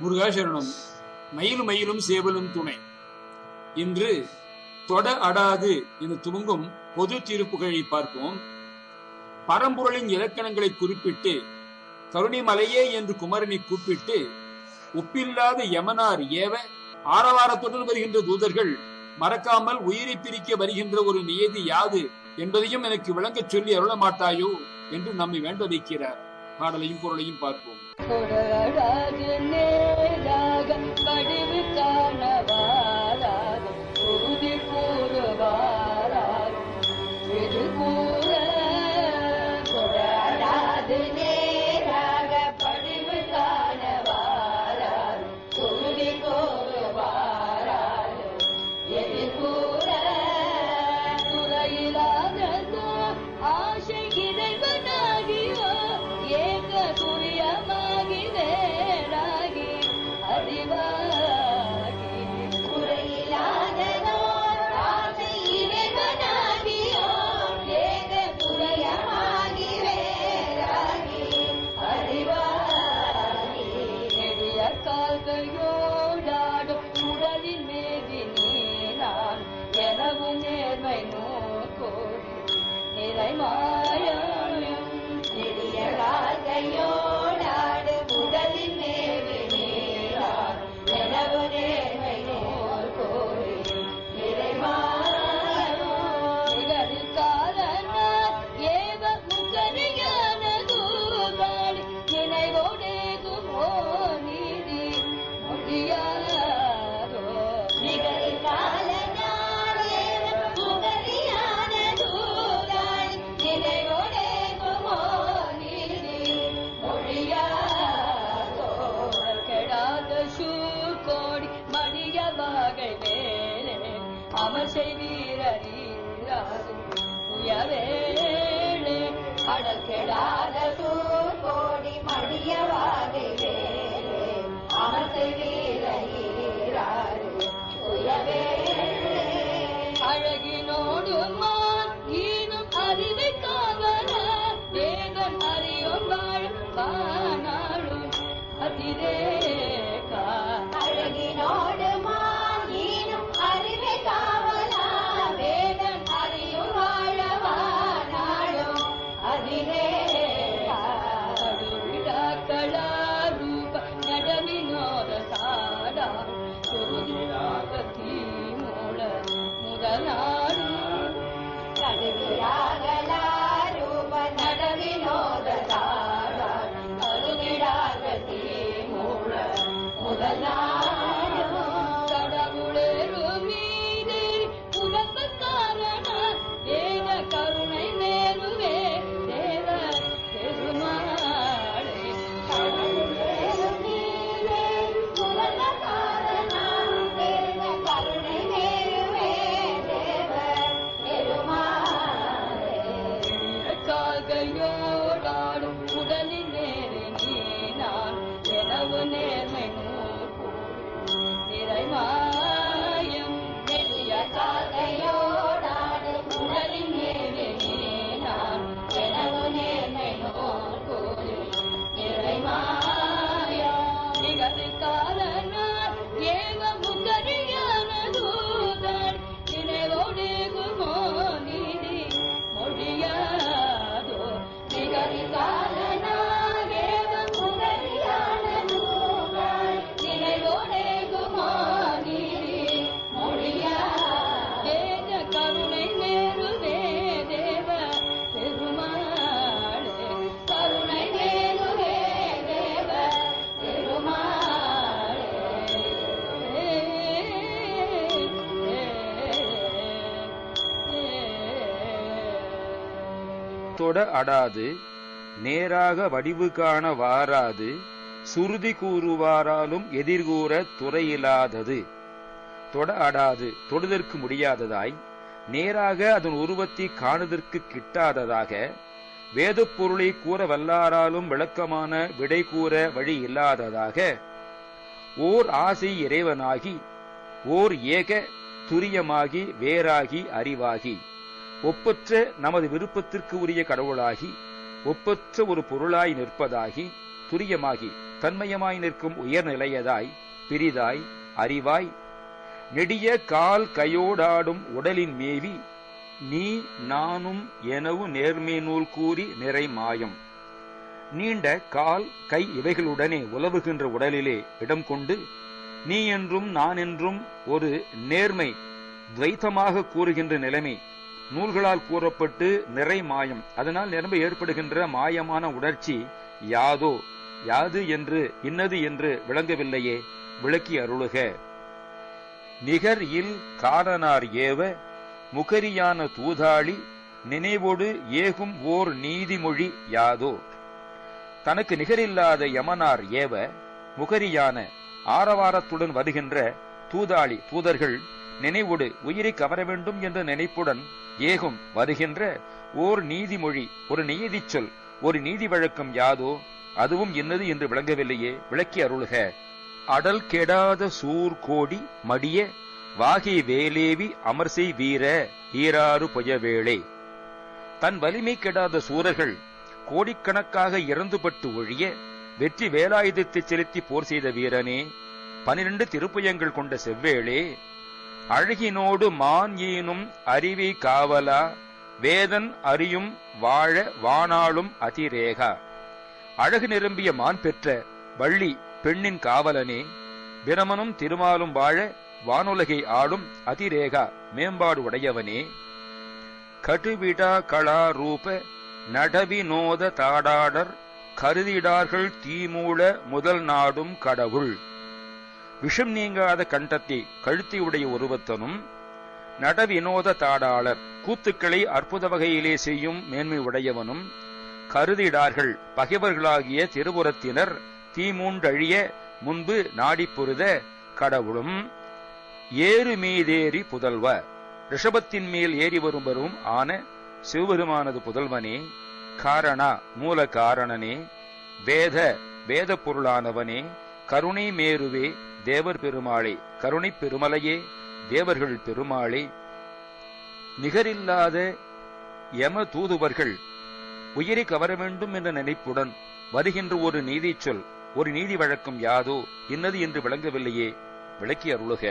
முருகாசரணம். மயிலும் மயிலும் சேவலும் துணை. இன்று தொட அடாது என்று துவங்கும் பொது தீர்ப்புகளை பார்ப்போம். பரம்பொருளின் இலக்கணங்களை குறிப்பிட்டு கருணிமலையே என்று குமரனை கூப்பிட்டு ஒப்பில்லாத யமனார் ஏவ ஆரவாரத்துடன் வருகின்ற தூதர்கள் மறக்காமல் உயிரை பிரிக்க வருகின்ற ஒரு நியதி யாது என்பதையும் எனக்கு விளங்கச் சொல்லி அருள மாட்டாயோ என்று நம்மை வேண்ட வைக்கிறார். பாடலையும் பொருளையும் பார்ப்போம். தொட அடாது நேராக வடிவு காண வாராது சுருதி கூறுவாராலும் எதிர்கூற துறையிலாதது. தொட அடாது தொடுதற்கு முடியாததாய், நேராக அதன் உருவத்தை காணுதற்கு கிட்டாததாக, வேதப் பொருளை கூற வல்லாராலும் விளக்கமான விடை கூற வழி இல்லாததாக, ஓர் ஆசை இறைவனாகி ஓர் ஏக துரியமாகி வேறாகி அறிவாகி ஒப்பற்ற நமது விருப்பத்திற்கு உரிய கடவுளாகி ஒப்பற்ற ஒரு பொருளாய் நிற்பதாகி துரியமாகி தன்மயமாய் நிற்கும் உயர்நிலையதாய் பிரிதாய் அறிவாய் நெடிய கால் கையோடாடும் உடலின் மேவி நீ நானும் எனவு நேர்மை நூல் கூறி நிறை மாயம். நீண்ட கால் கை இவைகளுடனே உலவுகின்ற உடலிலே இடம் கொண்டு நீ என்றும் நான் என்றும் ஒரு நேர்மை துவைத்தமாக கூறுகின்ற நிலைமை நூல்களால் கூறப்பட்டு நிறை மாயம். அதனால் நிரம்ப ஏற்படுகின்ற மாயமான உணர்ச்சி யாதோ யாது என்று இன்னது என்று விளங்கவில்லையே, விளக்கி அருளுக. நிகர் இல் காரணார் ஏவ முகரியான தூதாளி நினைவோடு ஏகும் ஓர் நீதிமொழி யாதோ. தனக்கு நிகரில்லாத யமனார் ஏவ முகரியான ஆரவாரத்துடன் வருகின்ற தூதாளி தூதர்கள் நினைவோடு உயிரை கவர வேண்டும் என்ற நினைப்புடன் ஏகும் வருகின்ற ஓர் நீதிமொழி ஒரு நீதி சொல் ஒரு நீதி வழக்கம் யாதோ, அதுவும் இன்னது என்று விளங்கவில்லையே, விளக்கி அருள்க. அடல் கெடாத சூர் கோடி மடிய வாகை வேலேவி அமர்செய் வீர ஈராறு பொயவேளே. தன் வலிமை கெடாத சூரர்கள் கோடிக்கணக்காக இறந்துபட்டு ஒழிய வெற்றி வேலாயுதத்தை செலுத்தி போர் செய்த வீரனே, 12 திருப்புயங்கள் கொண்ட செவ்வேளே, அழகினோடு மான் ஈனும் அறிவை காவலா வேதன் அறியும் வாழ வானாளும் அதிரேகா. அழகு நிரம்பிய மான் பெற்ற வள்ளி பெண்ணின் காவலனே, பிரமனும் திருமாலும் வாழ வானுலகை ஆளும் அதிரேகா மேம்பாடு உடையவனே, கடுவிடா கலா ரூப நடவினோத தாடாடர் கருதிடார்கள் தீமூல முதல் நாடும் கடவுள். விஷம் நீங்காத கண்டத்தை கழுத்தியுடைய ஒருவத்தனும் நடவினோத தாடாளர் கூத்துக்களை அற்புத வகையிலே செய்யும் மேன்மை உடையவனும் கருதிடார்கள் பகைவர்களாகிய திருபுறத்தினர் தீமூண்டழிய முன்பு நாடிப்பொருத கடவுளும். ஏறு மீதேறி புதல்வ ரிஷபத்தின் மேல் ஏறி வரும்பரும் ஆன சிவபெருமானது புதல்வனே, காரணா மூல காரணனே, வேத பொருளானவனே, கருணை மேருவே தேவர் பெருமாளே, கருணை பெருமலையே தேவர்கள் பெருமாளே. நிகரில்லாத யம தூதுவர்கள் உயிரை கவர வேண்டும் என்ற நினைப்புடன் வருகின்ற ஒரு நீதி சொல் ஒரு நீதி வழக்கம் யாதோ, இன்னது என்று விளங்கவில்லையே, விளக்கி அருளுக.